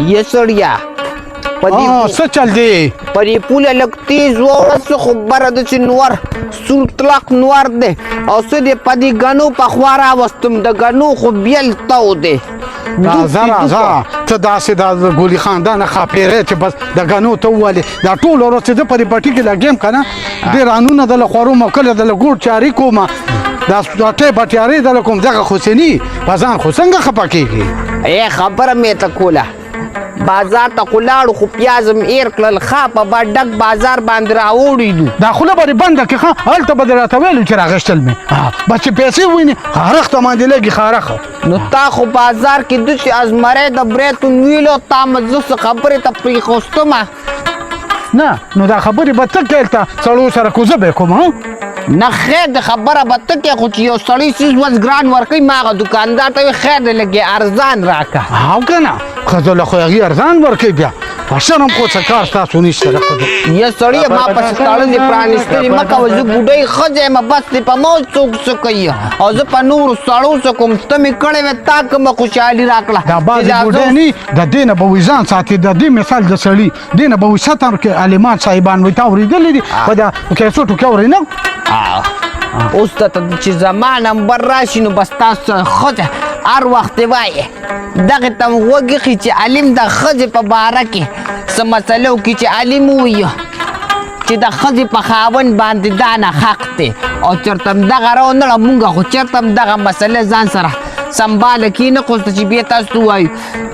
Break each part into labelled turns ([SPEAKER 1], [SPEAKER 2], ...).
[SPEAKER 1] ये सड़िया
[SPEAKER 2] څه چل دی
[SPEAKER 1] پر یې پوله لږ تیز واوړه خو بره ده چې نور سور طلاق نور دی او څه دی په دې ګنو په خوا راوستم د ګنو خو بیل تو دی
[SPEAKER 2] راځه راځه ته داسې د ګولي خاندانه ښاپېری چې بس د ګنو ته ووالې دا ټوله ورځ چې زه په دې پټي کې لګیم که نه ډېر رانونه دله خوروم او کله دله ګوډ چاري کومه دا ټې بټیارې دله کوم دغه حسیني په ځان خو څنګه خفه کېږي
[SPEAKER 1] ای خبره مې ته کوله بازار ته خو لاړو خو پیازم ایر کړل ښه په با ډک بازار باندې راوړېدو
[SPEAKER 2] دا خوله به دې بنده کړې ښه هلته به دې راته ویلو چې راغېشتل مې بس چې پیسې ووینې خارښ ته باندې لګي خارښه
[SPEAKER 1] نو تا خو بازار کې داسې ازمری د بریتون ویلو تا مې زه څه خبرې ته پرېښوستمه
[SPEAKER 2] نه نو دا خبرې به ته کیل ته سړو سره کوزه به یې کوم
[SPEAKER 1] نه خیر د خبره به ته کې خو چې یو سړی څیز وس ګران ورکوي ما هغه دوکاندار ته وایي خیر دی لږ ارزان راکړه
[SPEAKER 2] او که نه ښځو له خو هغې ارزان ورکوي بیا په شرم خو څه کار ستاسو نشته د ښځو
[SPEAKER 1] یا سړیه ما پسې تړلې پرانېستلې مه کوه زه بوډۍ ښځه یم بس دې په ما څوک څه کوي او زه په نورو سړو څه کوم ته مې کړې وې تا کومه خوشحالي راکړه
[SPEAKER 2] دا بعضې بوډۍ نه د دې نه به وي ځان ساتي د دې مثال د سړي دې نه به وي ستر کې عالمان صاحبان وي تا اورېدلي دي په دا کیسټو کې اورې نه
[SPEAKER 1] اوس ته چې زما نمبر راشي نو بس تاسو ښځه هر وخت یې وایې دغې ته م غوږ ایښي چې علیم د ښځې په باره کې څه مسلو کې چې علیم ووایه چې د ښځې په خاوند باندې دا نه حق دی او چېرته م دغه راونړه مونږ خو چېرته م دغه مسله ځان سره سنباله کړي نه خو چې بیا تاسو ته ووایو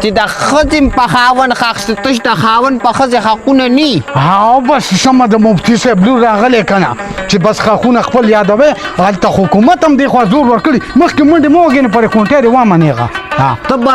[SPEAKER 1] چې د ښځې په خاوند حق شته تش د خاوند په ښځې حقونه ني
[SPEAKER 2] او بس سمه د مفتي صاحب لور راغلی که نه چې بس خاښونه خپل یادوي هلته حکومت هم دې خوا زور ورکړي مخکې منډې مه وږې نه پرې کونټۍ دې ومنېغه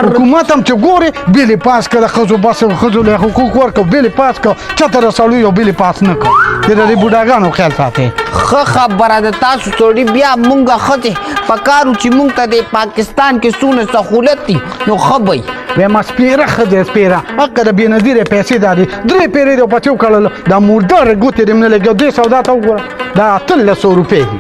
[SPEAKER 2] حکومت هم چې ګورې بیل یې پاس کړه د ښځو بس ښځو له حقوق ورکړه بیل یې پاس کړه چاته رسوي او بیل یې پاس نه کړه چې د دې بوډاګانو خیال ساتئ
[SPEAKER 1] ښه خبره ده تاسو سړي بیا مونږ ښځې په کار و چې مونږ ته د پاکستان کې څونه سهولت دي نو ښه به
[SPEAKER 2] وایم سپېره ښځه سپېره حقه د بېنظیرې پیسې دا دي 3 پیرې دې په چو کړلو دا مرداره ګوتې دې م نه لګي دې سودا ته وګوره دا 1300 روپۍ دي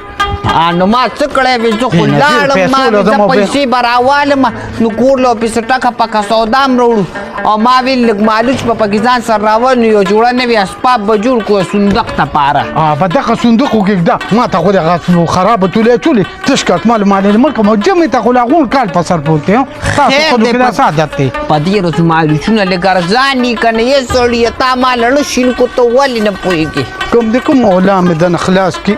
[SPEAKER 1] نو ما څه کړی وې زه خو لاړم ما وې زه پیسې به راوالم نو کور له پسې ټکه پکه سودا م راوړو او ما ویل لږ مالوچ په پاکستان سره راول نو یو جوړه نوې اسباب به جوړ کړو صندوق دپاره
[SPEAKER 2] په دغه صندوق وکېږده ما ته خو دغه خرابه تولې اچولې تش کټ مال مالې ملک مو جمعې ته خو لاغون کال په سر پروت دی تاسو خو کې داسې عادت دی
[SPEAKER 1] په دې ورځو مالوچونه لږ ارزان دي که نه یې سړیه تا ما لړه شینکو ته ولې نه پوهېږې
[SPEAKER 2] کوم د کوم مولا مې دنه خلاص کړي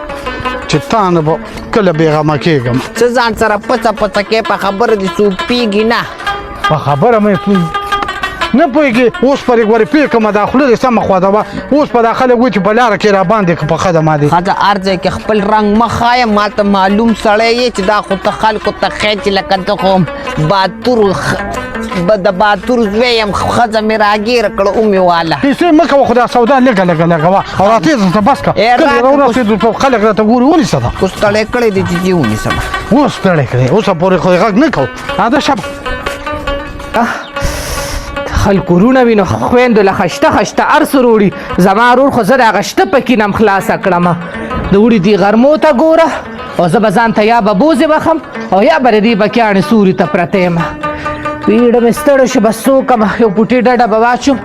[SPEAKER 2] چې تا نه به کله بېغمه کېږم
[SPEAKER 1] څه ځان سره پڅه پڅه کې په خبره دې څوک پوهېږي نه
[SPEAKER 2] په خبره مې نه پوهېږي اوس پرې ګورې پوه کړمه دا خوله دې سمه خوا ده اوس په دا خلک وایي چې په لاره کې راباندې که په ښه ده ما دې
[SPEAKER 1] ښځه هر ځای کې خپل رنګ مه ښایه ما ته معلوم سړی یې چې دا خو ته خلکو ته ښیې چې لکه ته خو د باتور زوی یم ښځه مې راګیره کړه اومې واله
[SPEAKER 2] پیسې مه کوه خو دا سودا لږه لږه لږه او راتېږه ته بس کړه کله راورسېدو خلک راته ګوري ونیسه ده
[SPEAKER 1] اوس ستړی کړی دی چې ونیسم
[SPEAKER 2] اوس ستړی کړی اوسه پورې خو یې غږ نه کوو دا شب
[SPEAKER 3] خلکو ورونه وي نو خویندو له خشته خشته هر څه روړي زما ورور خو زه د هغه شته پکینم خلاصه کړمه د وړي دې غرمو ته ګوره او زه به ځان ته یا به بوزې بخم او یا به د دې بکیاڼې سوري ته پرته یم پیډه مې ستړی شو بس څه وکړم یو پوټې ډډه به واچوم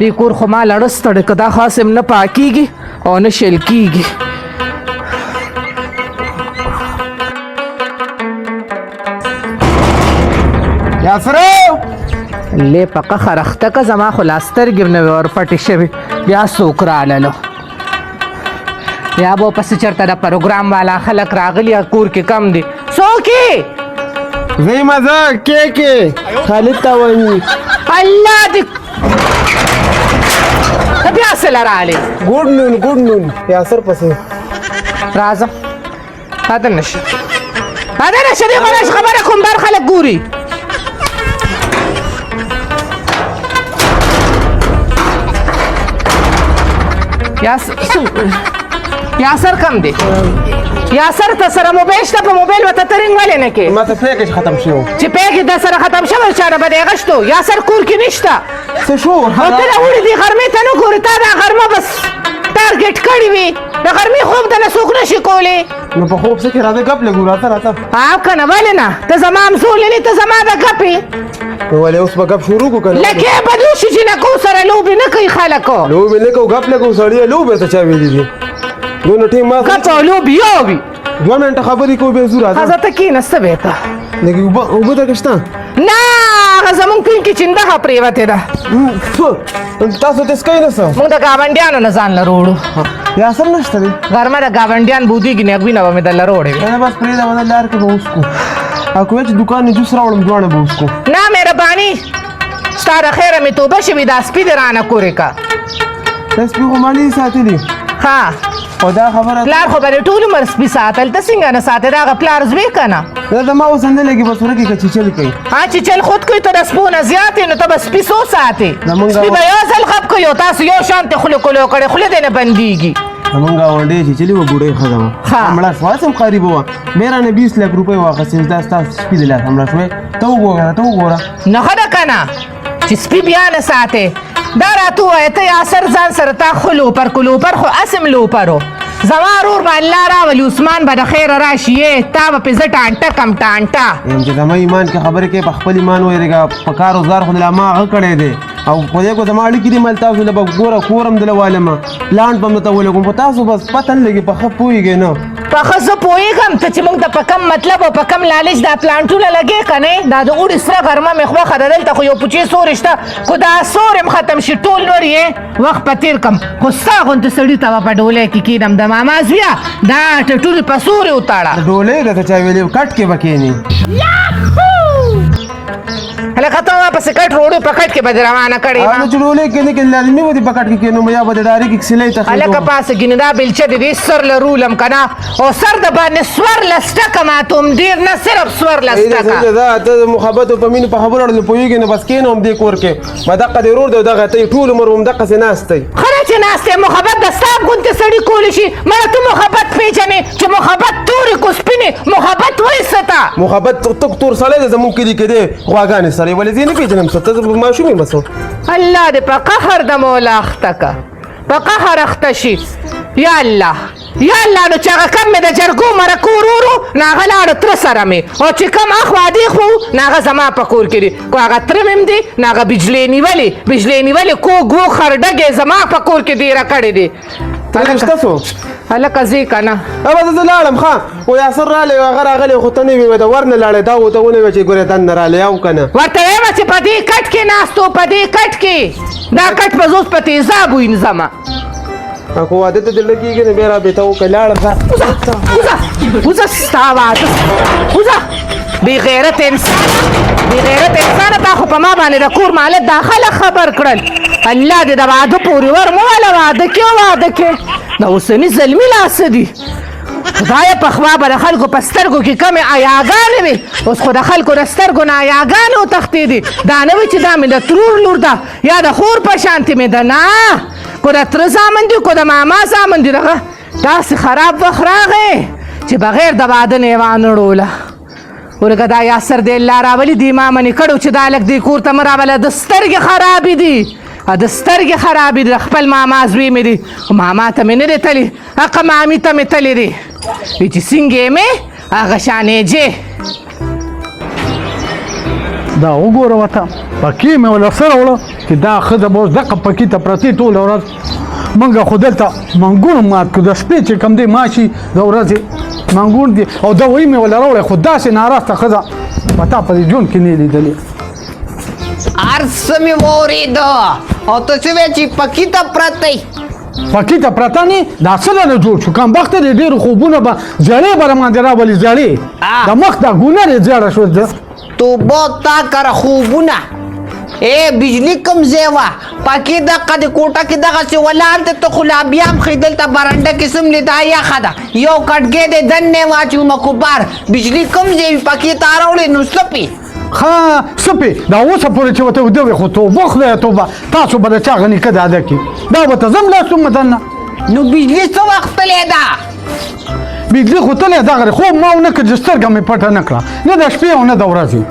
[SPEAKER 3] دې کور خو ما لړه ستړی که دا خاص نه پاکېږي او نه شیل کېږي
[SPEAKER 2] یاسرو
[SPEAKER 3] لې پکه خرخته که زما خو لا سترګې م نه وې ورپټې شوې بیا څوک راللو یا به پسې چېرته د پروګرام والا خلک راغلي کور کې کم دي څوک یې
[SPEAKER 4] زه مزه کې خالد ته وایي
[SPEAKER 3] الله دې ته بیا څه له رالې
[SPEAKER 4] ګوډ نون یاسر پسې
[SPEAKER 3] راځه پاته نشه دې خبره کوم بار خلک ګوري یاسر کم دی یاسر ته سره موبایل شته په موبایل ورته ته رنګ ولې نه کې
[SPEAKER 4] ما ته پیکج ختم شو
[SPEAKER 3] چې پیکج در سره ختم شوی چا نه به دې غشتو یاسر کور کې نشته
[SPEAKER 4] څه شو
[SPEAKER 3] او ته له وړي دې غرمې ته نه ګورې تا دا غرمه بس ټارګېټ کړې وي د غرمې خوب دله څوک نشي کولی
[SPEAKER 4] نو په خوب څه کې راځه ګپ لګو راته
[SPEAKER 3] او که نه ولې نه ته زما همزولې نه ته زما د ګپې
[SPEAKER 4] نو ولې اوس به ګپ شروع کړو که نه
[SPEAKER 3] لکې به دوشي چې لکو سره لوبې نه کوي خلکو
[SPEAKER 4] لوبې نه کوو ګپ لګو سړیه لوبې ته چا ویلي دي دونه ټیم ما
[SPEAKER 3] ګپ او لوبې یو وي
[SPEAKER 4] 2 منټه خبرې کوو بیا ځو راځه
[SPEAKER 3] ښځه ته کېنه څه بېته
[SPEAKER 4] لږ اوبه درکې شته
[SPEAKER 3] نه هغه زمونږ کلي کې چنده پرېوتې ده
[SPEAKER 4] تاسو تسکئ نه څه
[SPEAKER 3] مونږ د ګاونډیانو نه ځان له روړو
[SPEAKER 4] یا اصل نشته دی
[SPEAKER 3] غرمه د ګاونډیان بودېږي نېږوینه به مې درله روړې وي
[SPEAKER 4] نه بس پرېږده به لار کې به اوس کو او که چې دوکان نه جوس راوړم دواړه به اوس کو
[SPEAKER 3] نه مهرباني ستا د خیره مې توبه شوي دا سپي دې رانه کورې که
[SPEAKER 4] دا سپي خو ما نه دي ساتلي
[SPEAKER 3] ها
[SPEAKER 4] خو دا خبره
[SPEAKER 3] پلار خو به دې ټول عمر سپي ساتل ته څنګه نه ساتې د هغه پلار زوی که نه
[SPEAKER 4] دا د ما اوس نه لګي بس ورکې که چیچل کوي
[SPEAKER 3] ها چې چل خود کوي ته د سپو نه زیات یې نو ته به سپي څو ساتې
[SPEAKER 4] زمونږ
[SPEAKER 3] سپي به یو ځل غب کوي او تاسو یو شانتې خولې کولو کړې خوله دې نه بندېږي
[SPEAKER 4] زمونږ ګاونډی چیچلي وه بوډۍ ښځه وه
[SPEAKER 3] ها.
[SPEAKER 4] مړه شوه سم قریب وه بیا رانه 20 لک روپۍ واخیستې دا ستا سپي د لاسه مړه شوې ته وګوره ته وګوره
[SPEAKER 3] نه ښه ده که نه چې سپي بیا نه ساتې دا راته ووایه ته یا سر ځان سره تا خو لوپر کو لوپر خو اسم لوپرو زما رور به الله راولي عثمان به د خیره راشي تا به پې زه ټانټه کم ټانټه
[SPEAKER 4] یم چې زما ایمان کې خبرې کوي په خپل ایمان ویرېږه په کار روزګار خو دله ما هغه کړی دی او خدای کو زما اړیکې دي مل تاسو له به ګوره کور هم دله والمه پلانټ به هم درته ولګوم خو تاسو بس پته نه لګي په ښه پوهېږئ نه
[SPEAKER 3] په ښه زه پوهېږم ته چې موږ ته په کم مطلب او په کم لالچ دا پلانټونه لګې که نه دا د اوړي سره غرمه مې خوښه ده دلته خو یو پوچې سوری شته خو دا سوری م ختم شي ټول نور یې وخت په تېر کړم خو ستا غوندې سړي ته به په ډولۍ کې کېنم د ماما زویه دا ټټورې په سوري وتاړه
[SPEAKER 4] ډولۍ درته چا ویلې کټ کې به کښېني
[SPEAKER 3] هلکه ته واپسې کټ روړو په کټ کې به دې روانه کړې
[SPEAKER 4] هغه چې ډولۍ کې نه کې لازمي به دې په کټ کې کښېنو یا به دې ډارېږي کسیلی ته
[SPEAKER 3] هلکه پاسه ګینې دا بېلچه دې دې سر له رولم که نه او سر د باندې سور لسټکه ماتوم ډېر نه صرف سور لسټکه
[SPEAKER 4] دا ته د محبت او په مینې په خبرو اړه پوهېږې نو بس کښېنه هم دې کور کې ما دقه دې ورور دی او دغه ته ټول عمر هم دقسې ناست دی
[SPEAKER 3] ښه ده چې ناست دی محبت د ستا غوندې سړي کولی شي مړه ته محبت پېژنې چې محبت تورې کو سپینې محبت وایي څه ته
[SPEAKER 4] محبت تک تور سړی دی زمونږ کلي کې دی غواګانې سړی ولې زه یې نه پېژنم څه ته ماشوم یم څه
[SPEAKER 3] الله دې په قهر د مولا اخته که په قهر اخته شي یا الله یا الله نو چې هغه کم مې د جرګو مرکو ورورو نو هغه لاړو تره سره مې او چې کم اخوا دېخوا وو نو هغه زما په کور کې دي کو هغه تره مې هم دی نو هغه بجلۍ نیولې کوږ وو خرډګې زما په کور کې ډېره کړې دي
[SPEAKER 4] شته څو
[SPEAKER 3] هلکه ځې که نه
[SPEAKER 4] بس زه لاړم ښه و یاسر رالی هغه راغلی خو ته نه وې د ور نه لاړی دا ورته ونه وې چې ګورې دننه رالی او که نه
[SPEAKER 3] ورته وایم چې په دې کټ کې ناست و په دې کټ کې دا کټ به زه اوس په تیزاب وینځمه
[SPEAKER 4] خو واده ته دې لګېږي نو بیا رابېته وکړه لاړم
[SPEAKER 3] وځه ستا واده وځه بې غیرت انسانه تا خو په ما باندې د کور مالک دا خلک خبر کړل الله دې د واده پورې ور مه واله واده کې دا اوسني زلمي لاسه دي خدایه پخوا به د خلکو په سترګو کې کمې ایاګانې وې اوس خو د خلکو د سترګو نه ایاګانې وتښتېدې دا نه وي چې دا مې د ترور لور ده یا د خور په شانتې مې ده نه کو د تره زامن دي کو د ماما زامن دي دغه داسې خراب وخت راغی چې بغیر د واده نه یې وانړوله ورګه دا یاسر دې الله راولي دې ما منې کړو چې دا هلک دې کور ته مه راوله د سترګې خرابې دي د سترګې خرابې دي د خپل ماما زوی مې دي ماما ته مې نه دی تللی هغه مامي ته مې تللی دی وی چې څنګه مې هغه شانې جې
[SPEAKER 2] دا وګوره ورته پکې مې ولا سره وړه چې دا ښځه به اوس دقه پکې ته پرتې ټوله ورځ موږ خو دلته منګون مات کړو د شپې چې کم دی ماشي د ورځې منګون دي او دا وایي مې ولا راوړی خو داسې ناراسته ښځه په تا په دې ژوند کې نه یې لیدلې
[SPEAKER 1] هر څه مې واورېده او ته څه وایې چې پکې ته پرته یې
[SPEAKER 2] پکې ته پرته نه دا څه نه جوړ شو کم وخت دی ډېرو خوبونه به زړې به راماندې راولي زړې د مخ دا ګونه یې زیړه شو
[SPEAKER 1] توبه تا کره خوبونه بجلی کم ځای وه پکې دقه د کوټه کې دغسې ولاړ دی ته خو لا بیا هم ښې دلته برنډه کې څوملې دا یخه ده یو کټګۍ دی دننه واچومه خو بار بجلی کم ځای وي پکې تا راوړې نو سپې
[SPEAKER 2] ښه سپې دا اوسه پورې چې ورته وده وي خو توبه خدایه توبه تاسو به د چا غ نیکه د ادا کړي دا به ته ځم لاسومه دننه
[SPEAKER 1] نو بجلی څه وخت تلې ده
[SPEAKER 2] بجلی خو تللی دغه خوب ما ونه کړ چې سترګه مې پټه نه کړه نه د شپې او نه د ورځې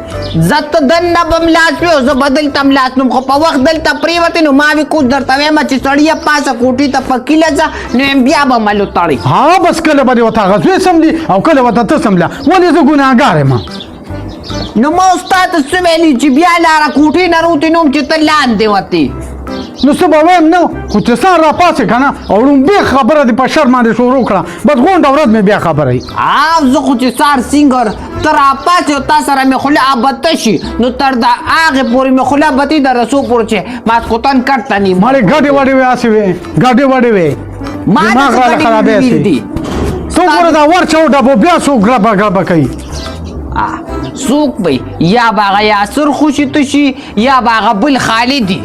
[SPEAKER 1] زه ته دننه به ملاس وي او زه به دلته ملاس نوم خو په وخت دلته پرېوتې نو ما وي کوز درته وایم چې سړیه پاسه کوټې ته په کیله ځه نو یم بیا به ملو تړی
[SPEAKER 2] ها بس کله به دې ورته هغه زوی سملي او کله ورته ته سمله ولې زه ګناهګار یم
[SPEAKER 1] نو ما ستا ته څه ویلي چې بیا لاره کوټې نه روتې نوم چې ته لاندې وتې
[SPEAKER 2] نو څه به وایم نه خو چې سهار راپاڅې که نه او لومبې خبره دې په شر باندې شروع کړه بس غونډه ورځ مې بیا خبره وي
[SPEAKER 1] زه خو چې سار سینګر ته راپاڅې او تا سره مې خوله ابته شي نو تر د هغې پورې مې خوله ابتې د رسو پورې چې ماسخوتن کټ ته نیم
[SPEAKER 2] مړې ګډې وډې وې هسې وې ګډې وډې وې
[SPEAKER 1] ما
[SPEAKER 2] دماغ راله خرابې شي ته وګوره دا ورچو ډبو بیا څوک ګربه ګربه کوي
[SPEAKER 1] څوک به یا به هغه یاسر خوشي تشي یا به هغه بل خالدي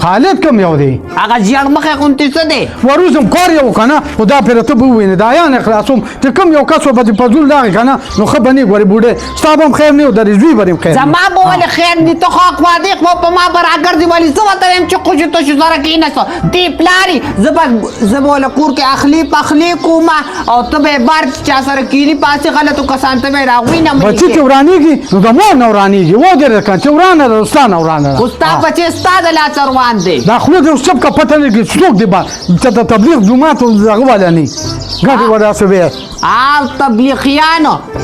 [SPEAKER 2] خالد کوم یو دی
[SPEAKER 1] هغه ژیړ مخی غوندې څه دی
[SPEAKER 2] وروزم کار یو که نه خو دا پرې ته به ووینې دا یان خلاصوم چې کوم یو کس به دې په زول لاغې که نه نو ښه به نه ګورې بوډۍ ستا به هم خیر نه و د دې زوی به دې خیر
[SPEAKER 1] زما به ولې خیر نه ته خو اخوادې خو په ما به راګرځي ولې زه ورته وایم چې خوشي تشي سره کېناستو دې پلاري زه به له کور کې اخلي پخلي کوم او ته به یې بار چا سره کیني پاسې غلطو کسان ته به یې راوینم
[SPEAKER 2] بچي چې ورانېږي نو د مور نه ورانېږي ودرې که چې ورانه ده ستا نه ورانه ده
[SPEAKER 1] خو ستا بچې ستا د لاس روان دی
[SPEAKER 2] دا خوله دې سب کا پته نه لګي څوک دی با چې د تبلیغ جماعت دغه والا نه ګټې ودا څه وي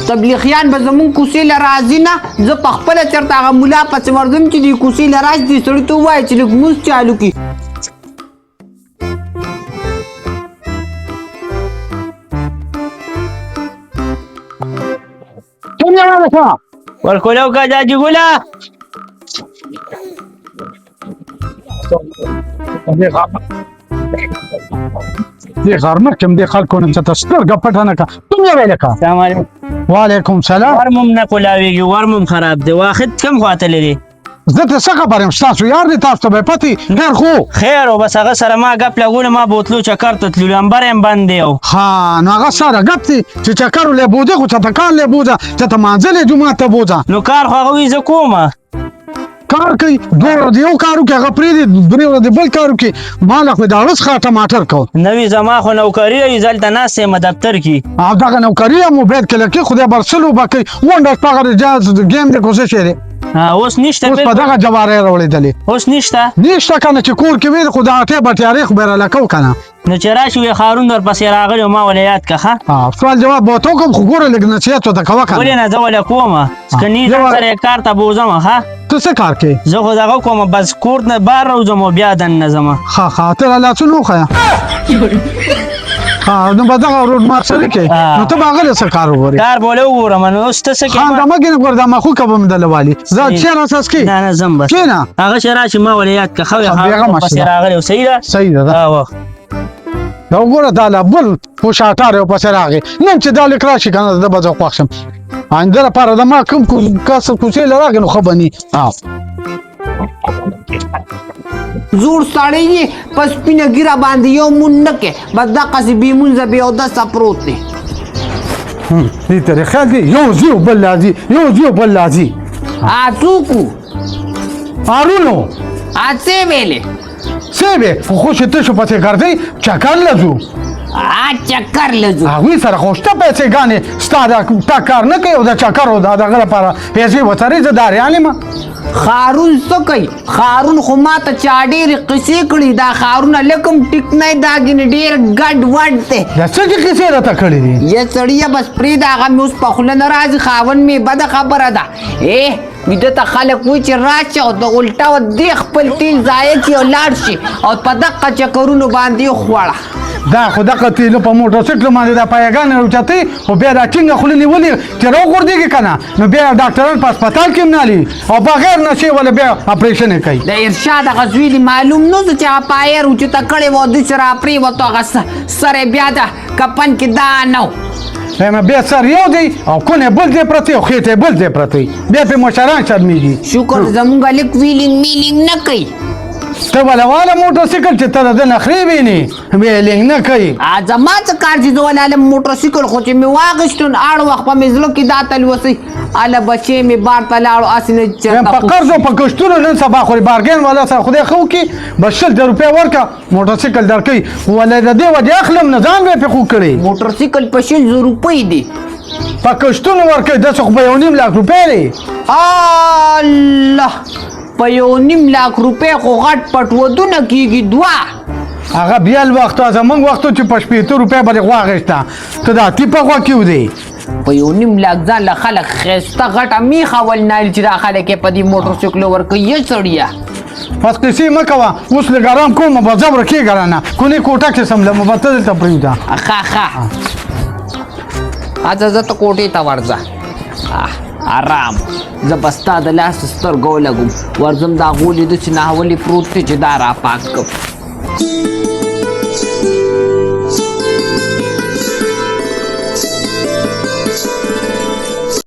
[SPEAKER 1] تبلیغیان به زمون کوڅې له راځي نه زه په خپله چېرته هغه ملا پسې ورځم چې دې کوڅې له راشي دې سړي ته ووایي چې لږ مونځ چالو کړي
[SPEAKER 5] ورکولو کا جاجی ګولا
[SPEAKER 2] دې غرمه کوم دې خلکو نه چې سترګه پټه نه کړه کوم یې ویل که
[SPEAKER 5] سلام علیکم
[SPEAKER 2] وعلیکم سلام
[SPEAKER 5] ورمم نه کولاویږي ورمم خراب دی واخد کم خواته لري
[SPEAKER 2] زه ته څه خبر یم ستاسو یار دی تاسو ته به پتې خیر خو
[SPEAKER 5] خیر او بس هغه سره ما ګپ لګونه ما بوتلو چکر ته تللو لمبر هم بند دی او
[SPEAKER 2] ها نو هغه سره ګپ دی چې چکر ولې بوځه خو چې ته کار لی بوځه چې ته مانځلې جومات ته بوځه
[SPEAKER 5] نو کار خو هغه وي زه کومه
[SPEAKER 2] کار کوي دوه ورځې یو کار وکړي هغه پرېږدي درې ورځې بل کار وکړي ما له خو د اړس ښه ټماټر کو
[SPEAKER 5] نوی زما خو نوکري وي دلته ناست یم دفتر کې
[SPEAKER 2] او دغه نوکري هم موبایل کې لکې خدای برسلو به کوي ونډه پغه رجاز ګیم دی کو څه شی دی
[SPEAKER 5] اوس نشته
[SPEAKER 2] اوس په دغه جوارې راوړېدلې
[SPEAKER 5] اوس نشته
[SPEAKER 2] نشته که نه چې کور کې وي خو د اټې بټیارې خو به یې راله که نه
[SPEAKER 5] نو چې راشي وي خارون درپسې راغلی ما ولې یاد که ښه
[SPEAKER 2] سوال جواب به ورته وکړم خو ګوره لږ نصیحت ورته کوه که
[SPEAKER 5] ولې نه زه ولې کومه که نه ځان سره یې کار ته بوځم ښه
[SPEAKER 2] ته څه کار کوې
[SPEAKER 5] زه خو دغه کوم بس کور نه بار راوځم او بیا دننه ځم
[SPEAKER 2] ښه ښه ته را لاسونه وښیه نو به دغه روډ مارک سره کوې نو ته به هغه څه کار وګورې
[SPEAKER 5] کار بوله وګورم نو اوس ته څه کوې
[SPEAKER 2] دمه کې نه ګوره دا مخوکه به مې دله والي زه چیر اساس کې
[SPEAKER 5] نه نه ځم بس
[SPEAKER 2] کښېنه
[SPEAKER 5] هغه چې راشي ما ولې یاد که ښه وي پسې راغلی و صحیح ده
[SPEAKER 2] صحیح ده
[SPEAKER 5] وخت
[SPEAKER 2] دا وګوره دا لا بل خوشاټار یو پسې راغی نن چې دا لیک راشي که نه زه به زه خوښ شم آینده لپاره د ما کوم کس کوڅې له راغی نو ښه به ني
[SPEAKER 1] زور سړی یې په سپینه ګیره باندې یو مون نه کې بس دقسې بې مونځه بې اودسه پروت دی
[SPEAKER 2] دې ترې خیال دی یو ځي او بل راځي یو ځي او بل راځي
[SPEAKER 1] څوک و
[SPEAKER 2] هارونو
[SPEAKER 1] څه ویلې
[SPEAKER 2] څه وې خو خو چې تشو پسې ګرځئ چکر له ځو
[SPEAKER 1] چکر له ځو
[SPEAKER 2] هغوی سره خو شته پیسې ګانې ستا تا کار نه کوي او د چکر او د دغه لپاره پیسې وترې زه داریان یم
[SPEAKER 1] خارون څه کوي خارون خو ما ته چا ډېرې قصې کړي دا خارونه لکم ټیکنی دا ګینې ډېر ګډ وډ دی
[SPEAKER 2] دا څه چې کیسې راته کړي دي
[SPEAKER 1] یا سړیه بس پرېږده هغه مې اوس په خوله نه راځي خاوند مې بده خبره ده ویده ته خلک وایي چې راشه او د الټا و دې خپل تیل ضایع کړي او لاړ شي او په دقه چکرونو باندې یې خوړه
[SPEAKER 2] دا خو دغه تیلو په موټر سایکل باندې دا پایګانې راوچتې خو بیا دا ټینګه خوله نیولې چې راوغورځېږي که نه نو بیا ډاکټران په هسپتال کې هم نالي او بغیر نشې ولې بیا اپریشن یې کوي
[SPEAKER 1] د ارشاد هغه زوی دې معلوم نه ده چې هغه پایر اوچته کړې و داسې راپرېوتو هغه سر یې بیا د کپن کې دا نه و
[SPEAKER 2] بیا سر یو دی او کونه بل ځای پرتی او خېټه بل ځای پرتی بیا پې مشران شرمېږي
[SPEAKER 1] شکر زمونږ لیک ویلینګ میلینګ نه کوي
[SPEAKER 2] ته به له واله موټرسایکل چې ته د ده نخرې وینې ویلینګ نه کوي
[SPEAKER 1] زما څه کار چې زه ولاله موټرسایکل خو چې مې واغېستون اړ وخت په مې زړه کې دا تلوسئ هله بچې مې بار ته لاړو هسې نه
[SPEAKER 2] په قرض او په کشتونو نن سبا خوري بارګین والا سره خدای ښه وکړي بس 100 روپۍ ورکړه موټرسایکل درکوي ولا د دې وجې اخلم نه ځان به یې پرې خو کړی
[SPEAKER 1] موټرسایکل په 100 روپۍ دی
[SPEAKER 2] په کشتونو ورکوي داسې خو په 1.5 لاک روپۍ دی
[SPEAKER 1] الله په 1.5 لاک روپۍ خو غټ پټ ودونه کېږي دوه
[SPEAKER 2] هغه بیا وخت زمونږ وخت چې په 80 روپۍ باندې غوا غېسته ته دا ټیپه غوا کیو دی
[SPEAKER 1] په 1.5 لاک ځان له خلک ښایسته غټه میخه ولنایل چې دا خلک یې په دې موټرسایکلو ورکوي یې سړیه
[SPEAKER 2] بس قصې مه کوه اوس لږ ارام کوم به زبره کېږه رانه کونې کوټه کې سملم به ته دلته پرېږده
[SPEAKER 1] ښه زه ته کوټې ته ورځه آرام زه به ستا د لاس سترګو لګوم ورځم دا غولې ده چې ناولې پروت دی چې دا راپاک کړم